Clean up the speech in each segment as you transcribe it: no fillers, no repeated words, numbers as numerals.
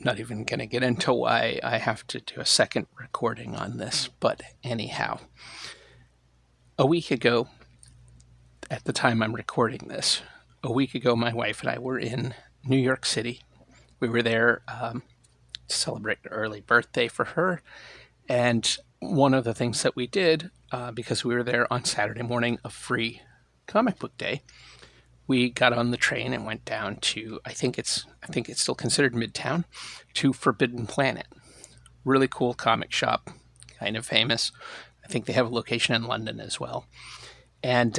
not even going to get into why I have to do a second recording on this, but anyhow, a week ago, at the time I'm recording this, a week ago, my wife and I were in New York City. We were there to celebrate an early birthday for her. And one of the things that we did, because we were there on Saturday morning, a free comic book day, we got on the train and went down to I think it's still considered Midtown, to Forbidden Planet. Really cool comic shop, kind of famous. I think they have a location in London as well, and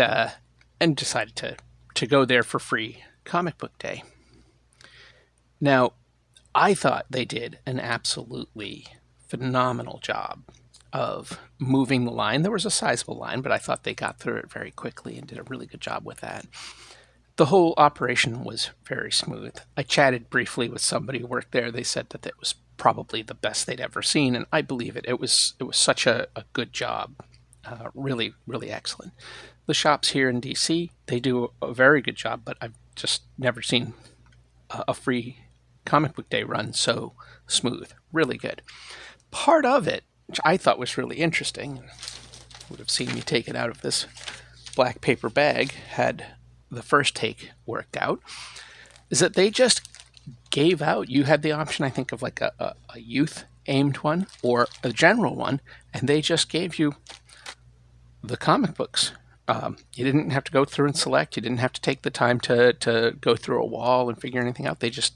decided to go there for free comic book day. Now, I thought they did an absolutely phenomenal job of moving the line. There was a sizable line, but I thought they got through it very quickly and did a really good job with that. The whole operation was very smooth. I chatted briefly with somebody who worked there. They said that it was probably the best they'd ever seen, and I believe it. It was such a good job, really really excellent. The shops here in DC, they do a very good job, but I've just never seen a free comic book day run so smooth. Really good. Part of it, which I thought was really interesting, would have seen me take it out of this black paper bag had the first take worked out, is that they just gave out. You had the option, I think, of like a youth aimed one or a general one, and they just gave you the comic books. You didn't have to go through and select. You didn't have to take the time to go through a wall and figure anything out. They just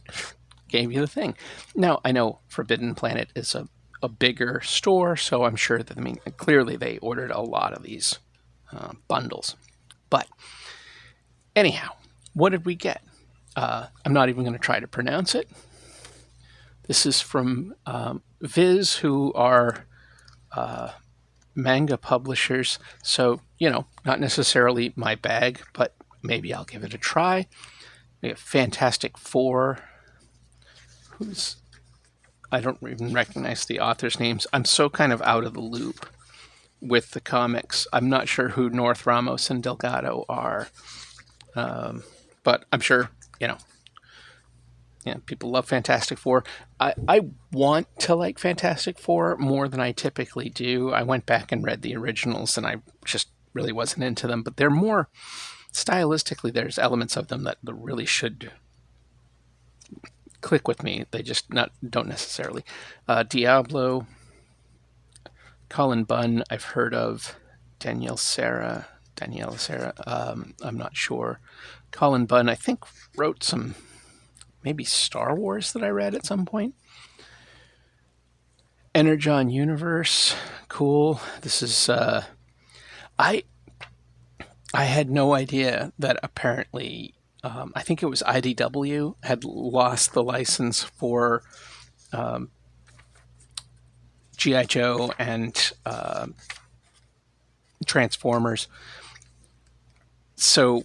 gave you the thing. Now, I know Forbidden Planet is a bigger store, so I'm sure that, I mean, clearly they ordered a lot of these bundles. But anyhow, what did we get? I'm not even going to try to pronounce it. This is from Viz, who are manga publishers. So, not necessarily my bag, but maybe I'll give it a try. We have Fantastic Four, who's, I don't even recognize the authors' names. I'm so kind of out of the loop with the comics. I'm not sure who North Ramos and Delgado are, but I'm sure, people love Fantastic Four. I want to like Fantastic Four more than I typically do. I went back and read the originals, and I just really wasn't into them. But they're more stylistically. There's elements of them that really should click with me. They just don't necessarily. Diablo, Colin Bunn, I've heard of. Danielle Sarah. I'm not sure. Colin Bunn, I think, wrote some maybe Star Wars that I read at some point. Energon Universe, cool. This is I had no idea that apparently I think it was IDW had lost the license for GI Joe and Transformers. So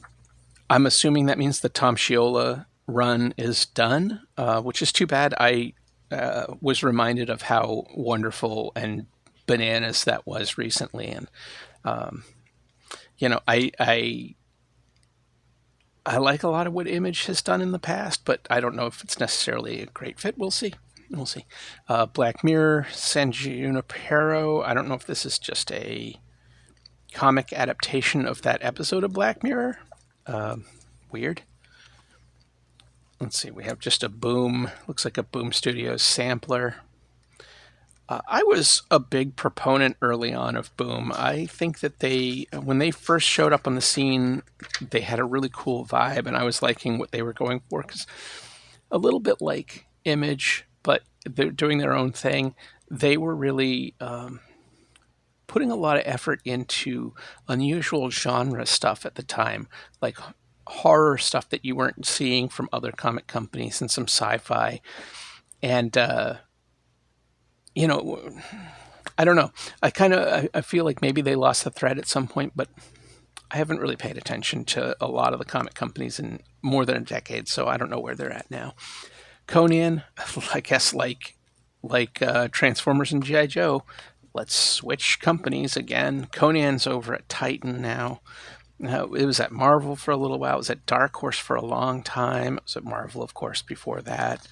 I'm assuming that means the Tom Shiola run is done, which is too bad. I was reminded of how wonderful and bananas that was recently, and I like a lot of what Image has done in the past, but I don't know if it's necessarily a great fit. We'll see. We'll see. Black Mirror, San Junipero. I don't know if this is just a comic adaptation of that episode of Black Mirror. Weird. Let's see. We have just a Boom. Looks like a Boom Studios sampler. I was a big proponent early on of Boom. I think that when they first showed up on the scene, they had a really cool vibe, and I was liking what they were going for, because a little bit like Image, but they're doing their own thing. They were really putting a lot of effort into unusual genre stuff at the time, like horror stuff that you weren't seeing from other comic companies, and some sci-fi. And I don't know. I feel like maybe they lost the thread at some point, but I haven't really paid attention to a lot of the comic companies in more than a decade, so I don't know where they're at now. Conan, I guess, like Transformers and GI Joe, let's switch companies again. Conan's over at Titan now. It was at Marvel for a little while. It was at Dark Horse for a long time. It was at Marvel, of course, before that.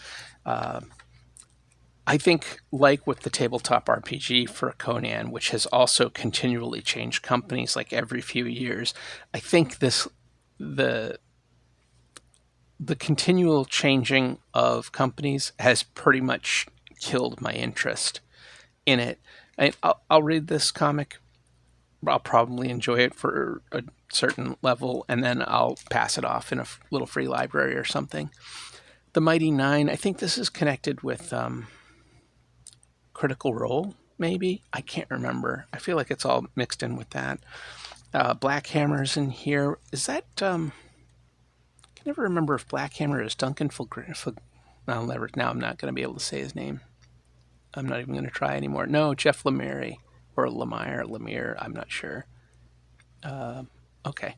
I think, like with the tabletop RPG for Conan, which has also continually changed companies like every few years, I think the the continual changing of companies has pretty much killed my interest in it. I'll read this comic. I'll probably enjoy it for a certain level, and then I'll pass it off in a little free library or something. The Mighty Nine, I think this is connected with Critical Role, maybe? I can't remember. I feel like it's all mixed in with that. Black Hammer's in here. Is that. I can never remember if Black Hammer is Duncan I'll never. Now I'm not going to be able to say his name. I'm not even going to try anymore. No, Jeff Lemire or Lemire. I'm not sure. Okay.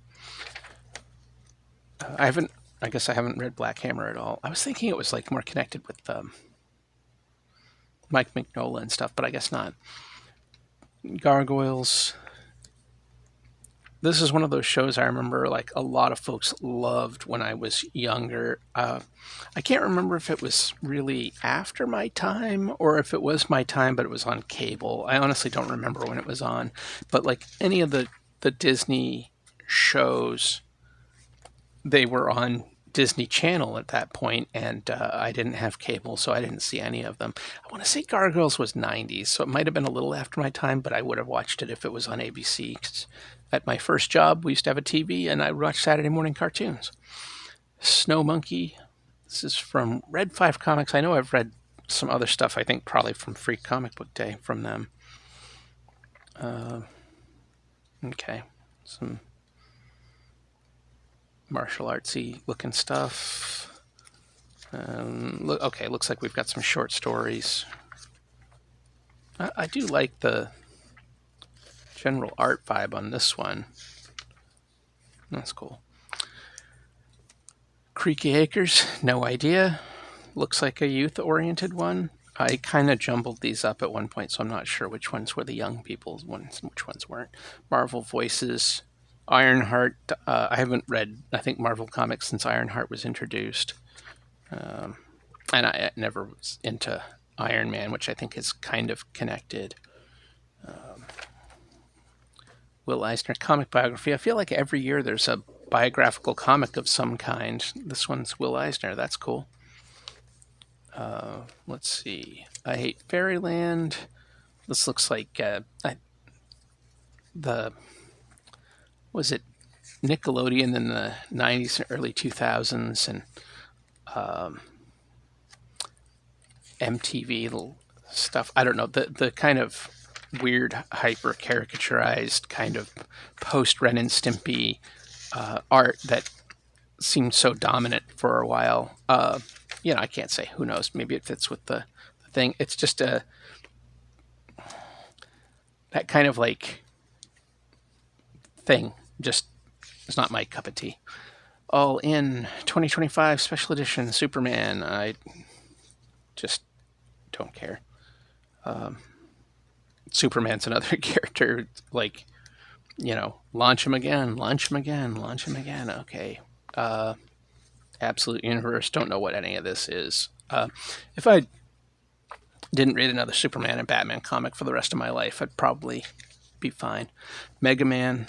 I haven't. I guess I haven't read Black Hammer at all. I was thinking it was like more connected with Mike Mignola and stuff, but I guess not. Gargoyles. This is one of those shows I remember like a lot of folks loved when I was younger. I can't remember if it was really after my time or if it was my time, but it was on cable. I honestly don't remember when it was on. But like any of the Disney shows, they were on Disney Channel at that point, and I didn't have cable, so I didn't see any of them. I want to say Gargoyles was 90s, so it might have been a little after my time, but I would have watched it if it was on ABC. 'Cause at my first job, we used to have a TV, and I watched Saturday morning cartoons. Snow Monkey. This is from Red 5 Comics. I know I've read some other stuff, I think probably from Free Comic Book Day from them. Okay. Some martial artsy looking stuff. Okay, looks like we've got some short stories. I do like the general art vibe on this one. That's cool. Creaky Acres, no idea. Looks like a youth-oriented one. I kind of jumbled these up at one point, so I'm not sure which ones were the young people's ones and which ones weren't. Marvel Voices, Ironheart. I haven't read, I think, Marvel comics since Ironheart was introduced. And I never was into Iron Man, which I think is kind of connected. Will Eisner comic biography. I feel like every year there's a biographical comic of some kind. This one's Will Eisner. That's cool. Let's see. I Hate Fairyland. This looks like was it Nickelodeon in the 90s and early 2000s and MTV stuff. I don't know. The kind of weird, hyper caricaturized kind of post Ren and Stimpy art that seemed so dominant for a while. I can't say. Who knows? Maybe it fits with the thing. It's just that kind of like thing. Just it's not my cup of tea. All in 2025 special edition Superman. I just don't care. Superman's another character. Like, launch him again, launch him again, launch him again. Okay. Absolute Universe. Don't know what any of this is. If I didn't read another Superman and Batman comic for the rest of my life, I'd probably be fine. Mega Man.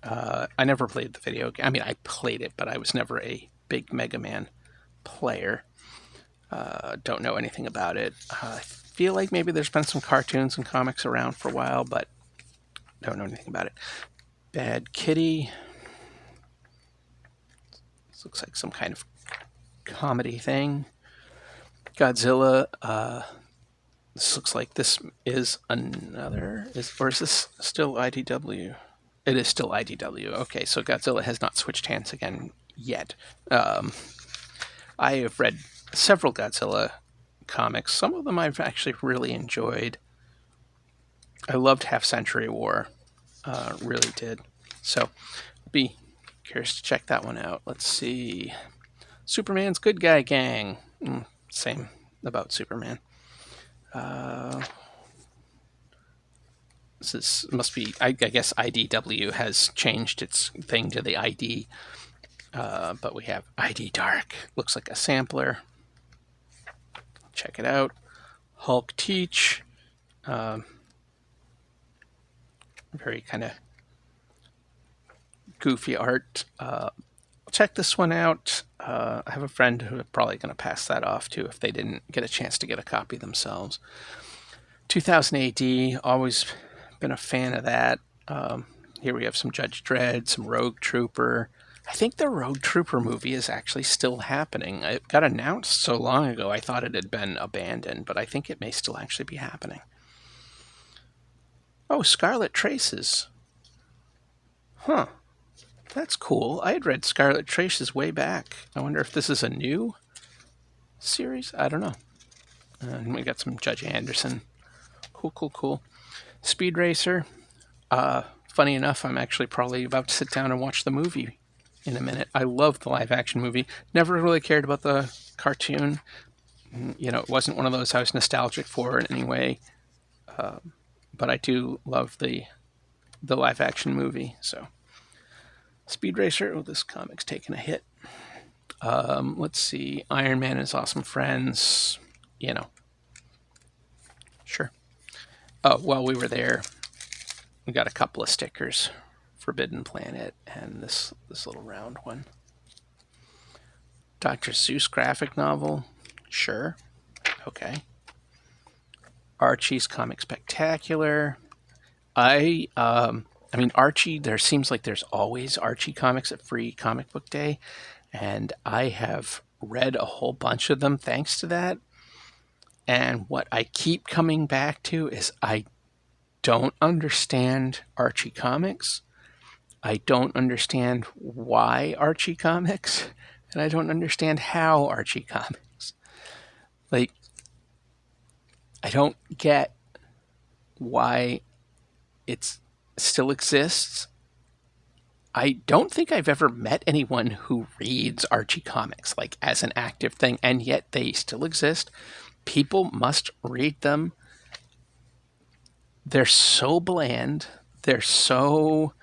I never played the video game. I mean, I played it, but I was never a big Mega Man player. Don't know anything about it. I feel like maybe there's been some cartoons and comics around for a while, but don't know anything about it. Bad Kitty. This looks like some kind of comedy thing. Godzilla. This looks like this is another. Or is this still IDW? It is still IDW. Okay, so Godzilla has not switched hands again yet. I have read several Godzilla comics. Some of them I've actually really enjoyed. I loved Half Century War. Really did. So, be curious to check that one out. Let's see. Superman's Good Guy Gang. Same about Superman. This must be, I guess IDW has changed its thing to the ID. But we have ID Dark. Looks like a sampler. Check it out. Hulk Teach, very kind of goofy art. Check this one out. I have a friend who is probably going to pass that off to if they didn't get a chance to get a copy themselves. 2000 AD, always been a fan of that. Here we have some Judge Dredd, some Rogue Trooper. I think the Rogue Trooper movie is actually still happening. It got announced so long ago, I thought it had been abandoned, but I think it may still actually be happening. Oh, Scarlet Traces. Huh. That's cool. I had read Scarlet Traces way back. I wonder if this is a new series? I don't know. And we got some Judge Anderson. Cool, cool, cool. Speed Racer. Funny enough, I'm actually probably about to sit down and watch the movie in a minute. I love the live action movie. Never really cared about the cartoon. You know, it wasn't one of those I was nostalgic for in any way. But I do love the live action movie. So, Speed Racer. Oh, this comic's taking a hit. Let's see. Iron Man and His Awesome Friends. You know. Sure. Oh, while we were there, we got a couple of stickers. Forbidden Planet and this little round one. Dr. Seuss graphic novel. Sure. Okay. Archie's Comic Spectacular. I mean, Archie, there seems like there's always Archie comics at Free Comic Book Day, and I have read a whole bunch of them thanks to that. And what I keep coming back to is I don't understand Archie comics. I don't understand why Archie comics, and I don't understand how Archie comics. Like, I don't get why it still exists. I don't think I've ever met anyone who reads Archie comics like as an active thing, and yet they still exist. People must read them. They're so bland. They're so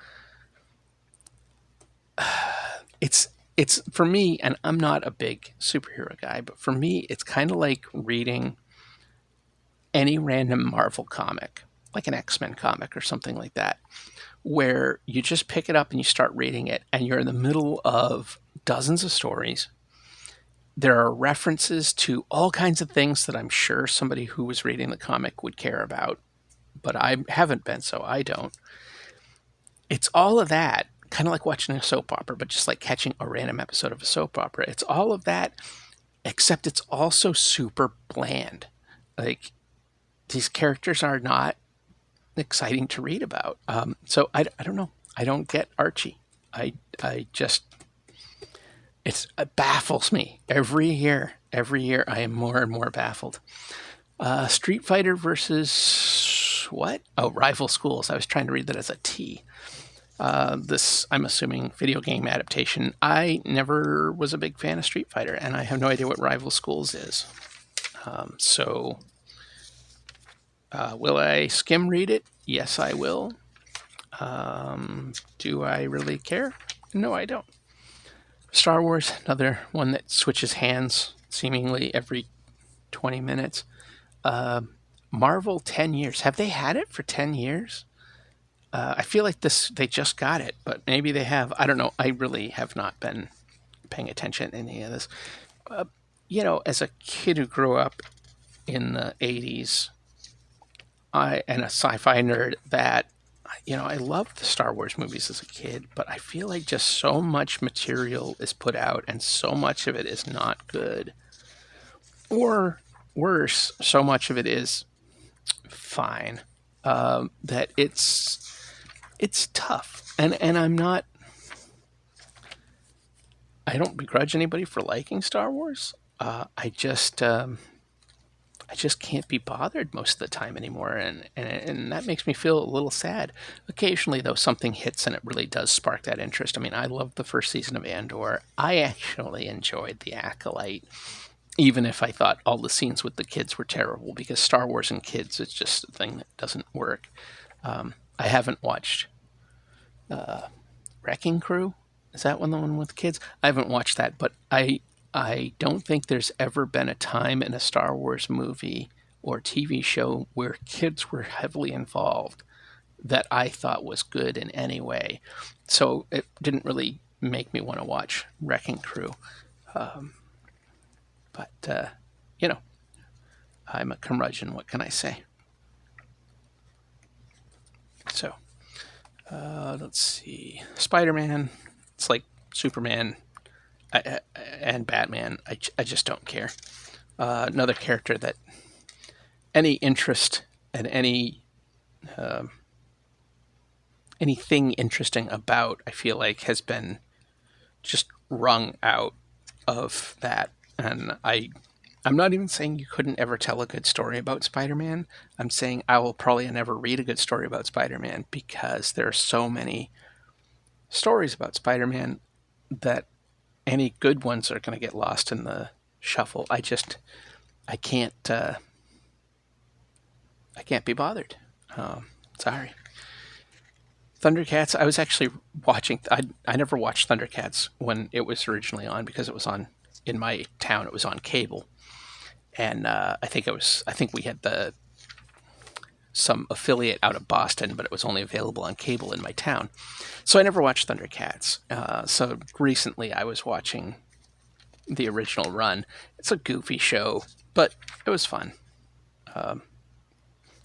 it's for me, and I'm not a big superhero guy, but for me it's kind of like reading any random Marvel comic, like an X-Men comic or something like that, where you just pick it up and you start reading it and you're in the middle of dozens of stories. There are references to all kinds of things that I'm sure somebody who was reading the comic would care about, but I haven't been, so I don't. It's all of that, kind of like watching a soap opera, but just like catching a random episode of a soap opera. It's all of that, except it's also super bland. Like, these characters are not exciting to read about. So I don't know. I don't get Archie. I just, it baffles me every year. Every year I am more and more baffled. Street Fighter versus what? Oh, Rival Schools. I was trying to read that as a T. This, I'm assuming, video game adaptation. I never was a big fan of Street Fighter, and I have no idea what Rival Schools is. So, will I skim read it? Yes, I will. Do I really care? No, I don't. Star Wars, another one that switches hands seemingly every 20 minutes. Marvel, 10 years. Have they had it for 10 years? I feel like they just got it, but maybe they have. I don't know. I really have not been paying attention to any of this. You know, as a kid who grew up in the 80s, and a sci-fi nerd, that, you know, I loved the Star Wars movies as a kid, but I feel like just so much material is put out and so much of it is not good. Or worse, so much of it is fine. That it's tough. And I don't begrudge anybody for liking Star Wars. I just can't be bothered most of the time anymore, and that makes me feel a little sad. Occasionally, though, something hits and it really does spark that interest. I mean, I loved the first season of Andor. I actually enjoyed The Acolyte, even if I thought all the scenes with the kids were terrible, because Star Wars and kids is just a thing that doesn't work. I haven't watched Wrecking Crew. Is that one the one with kids? I haven't watched that, but I don't think there's ever been a time in a Star Wars movie or TV show where kids were heavily involved that I thought was good in any way. So it didn't really make me want to watch Wrecking Crew. Um, but, you know, I'm a curmudgeon. What can I say? So, let's see. Spider-Man. It's like Superman and Batman. I just don't care. Another character that any interest and uh, anything interesting about, I feel like, has been just wrung out of that. And I'm not even saying you couldn't ever tell a good story about Spider-Man. I'm saying I will probably never read a good story about Spider-Man because there are so many stories about Spider-Man that any good ones are going to get lost in the shuffle. I can't I can't be bothered. Sorry. Thundercats. I was actually watching. I never watched Thundercats when it was originally on because it was on in my town. It was on cable, and I think we had some affiliate out of Boston, but it was only available on cable in my town. So I never watched Thundercats. So recently I was watching the original run. It's a goofy show, but it was fun.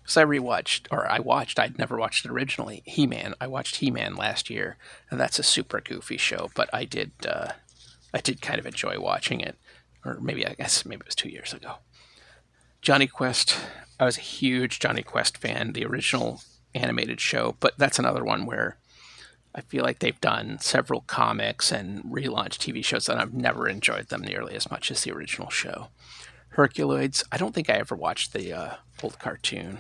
So I'd never watched it originally. He-Man. I watched He-Man last year, and that's a super goofy show. But I did kind of enjoy watching it, or maybe maybe it was 2 years ago. Johnny Quest. I was a huge Johnny Quest fan, the original animated show. But that's another one where I feel like they've done several comics and relaunched TV shows, and I've never enjoyed them nearly as much as the original show. Herculoids. I don't think I ever watched the old cartoon.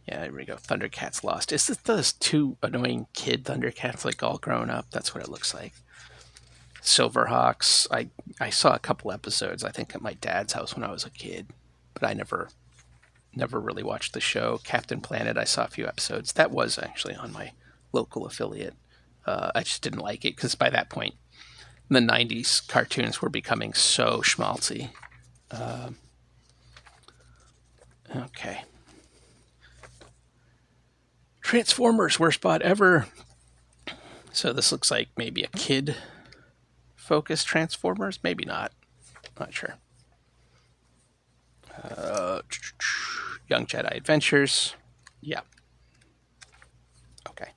Yeah, there we go. Thundercats Lost. Is this those two annoying kid Thundercats, like all grown up? That's what it looks like. Silverhawks. I saw a couple episodes, I think, at my dad's house when I was a kid, but I never really watched the show. Captain Planet. I saw a few episodes. That was actually on my local affiliate. I just didn't like it because by that point, the '90s cartoons were becoming so schmaltzy. Okay. Transformers, worst spot ever. So this looks like maybe a kid-focused Transformers. Maybe not. Not sure. Young Jedi Adventures. Yeah. Okay.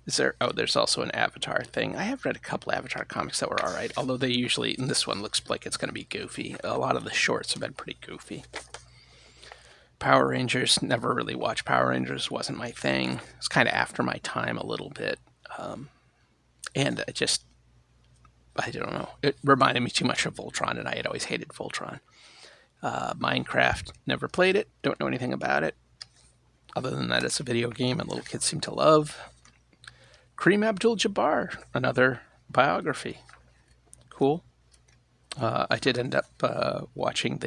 Is there? Oh, there's also an Avatar thing. I have read a couple Avatar comics that were all right, although they usually, and this one looks like it's going to be goofy. A lot of the shorts have been pretty goofy. Power Rangers. Never really watched Power Rangers. Wasn't my thing. It's kind of after my time a little bit. And I don't know. It reminded me too much of Voltron, and I had always hated Voltron. Minecraft, never played it. Don't know anything about it. Other than that, it's a video game and little kids seem to love. Kareem Abdul-Jabbar, another biography. Cool. I did end up watching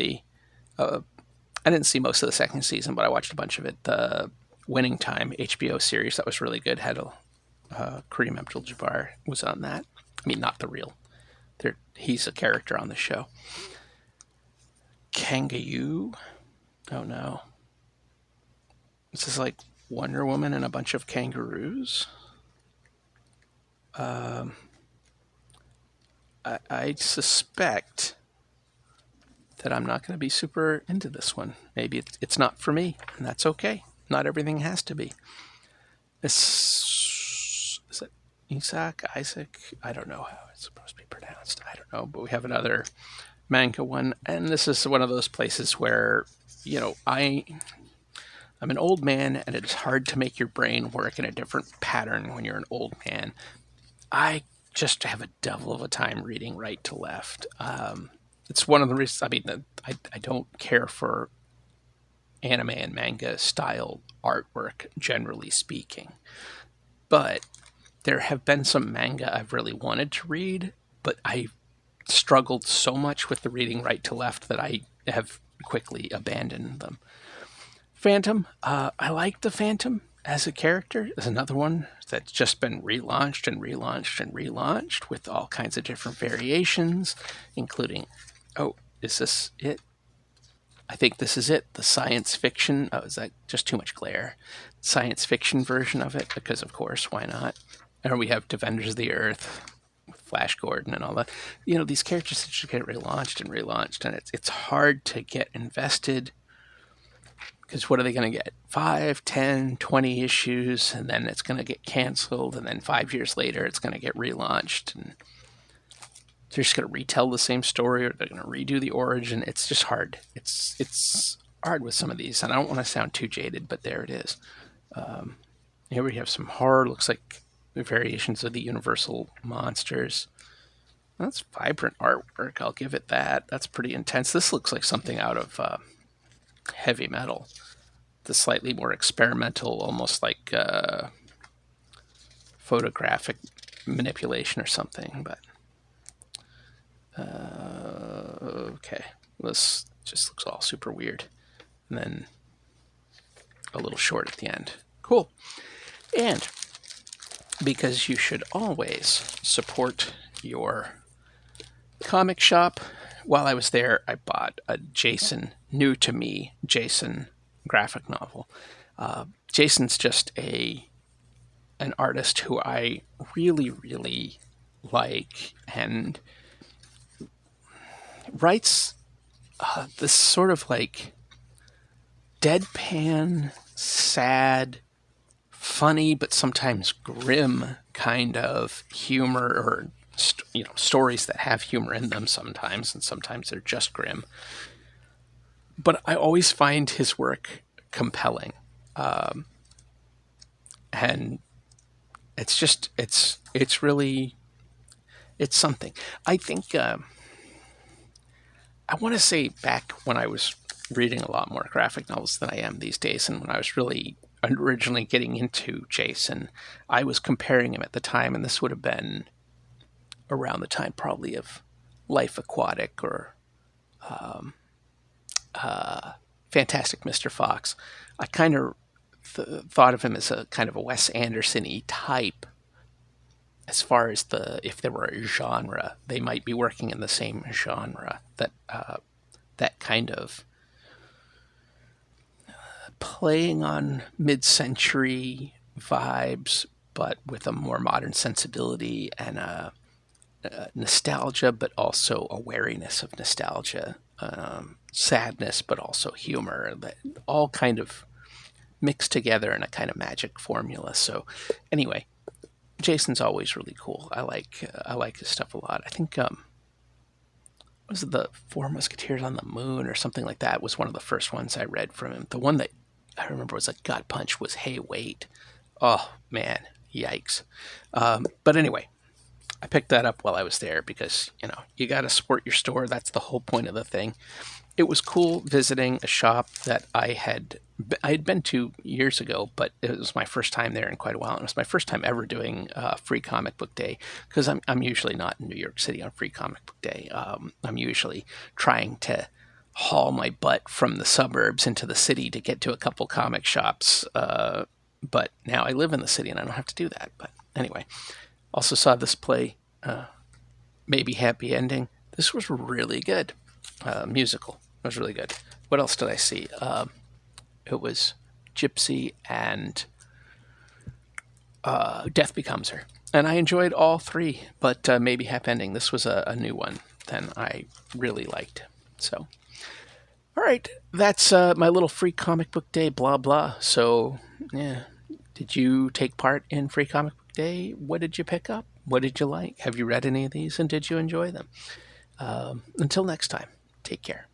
I didn't see most of the second season, but I watched a bunch of it. The Winning Time HBO series that was really good had Kareem Abdul-Jabbar was on that. I mean, not the real. He's a character on the show. Kangaroo. Oh no. This is like Wonder Woman and a bunch of kangaroos. I suspect that I'm not going to be super into this one. Maybe it's not for me, and that's okay. Not everything has to be. Is it Isaac? I don't know how it's supposed to be pronounced. I don't know, but we have another manga one, and this is one of those places where, I'm an old man, and it's hard to make your brain work in a different pattern when you're an old man. I just have a devil of a time reading right to left. It's one of the reasons. I mean, I don't care for anime and manga style artwork, generally speaking, but there have been some manga I've really wanted to read, but I struggled so much with the reading right to left that I have quickly abandoned them. Phantom, I like the Phantom as a character. There's another one that's just been relaunched and relaunched and relaunched with all kinds of different variations, including, oh, is this it? I think this is it. The science fiction. Oh, is that just too much glare? Science fiction version of it, because of course, why not? And we have Defenders of the Earth, Flash Gordon, and all that. These characters just get relaunched and relaunched, and it's hard to get invested. Because what are they going to get? 5, 10, 20 issues, and then it's going to get canceled, and then 5 years later, it's going to get relaunched, and they're just going to retell the same story, or they're going to redo the origin. It's just hard. It's hard with some of these, and I don't want to sound too jaded, but there it is. Here we have some horror. Looks like variations of the Universal monsters. That's vibrant artwork. I'll give it that. That's pretty intense. This looks like something out of heavy metal. The slightly more experimental, almost like photographic manipulation or something, but okay, this just looks all super weird, and then a little short at the end. Cool. And because you should always support your comic shop, while I was there, I bought a new to me Jason graphic novel. Jason's just an artist who I really, really like, and writes this sort of like deadpan, sad, funny, but sometimes grim kind of humor, or stories that have humor in them sometimes, and sometimes they're just grim. But I always find his work compelling, and it's really something. I think I want to say back when I was reading a lot more graphic novels than I am these days, and when I was really originally getting into Jason, I was comparing him at the time, and this would have been around the time probably of Life Aquatic or Fantastic Mr. Fox. I kind of thought of him as a kind of a Wes Anderson-y type, as far as if there were a genre, they might be working in the same genre, that kind of playing on mid-century vibes, but with a more modern sensibility and a nostalgia, but also a wariness of nostalgia, sadness, but also humor, that all kind of mixed together in a kind of magic formula. So anyway, Jason's always really cool. I like his stuff a lot. I think was it the Four Musketeers on the Moon or something like that was one of the first ones I read from him. The one that I remember was a gut punch was Hey Wait. Oh man, yikes. But anyway, I picked that up while I was there because you got to support your store. That's the whole point of the thing. It was cool visiting a shop that I had been to years ago, but it was my first time there in quite a while. And it was my first time ever doing Free Comic Book Day, because I'm usually not in New York City on Free Comic Book Day. I'm usually trying to haul my butt from the suburbs into the city to get to a couple comic shops. But now I live in the city and I don't have to do that. But anyway, also saw this play, Maybe Happy Ending. This was really good. Musical. It was really good. What else did I see? It was Gypsy and Death Becomes Her. And I enjoyed all three, but Maybe Happy Ending, this was a new one that I really liked. So, all right, that's my little Free Comic Book Day blah blah. So, yeah, did you take part in Free Comic Book Day? What did you pick up? What did you like? Have you read any of these, and did you enjoy them? Until next time, take care.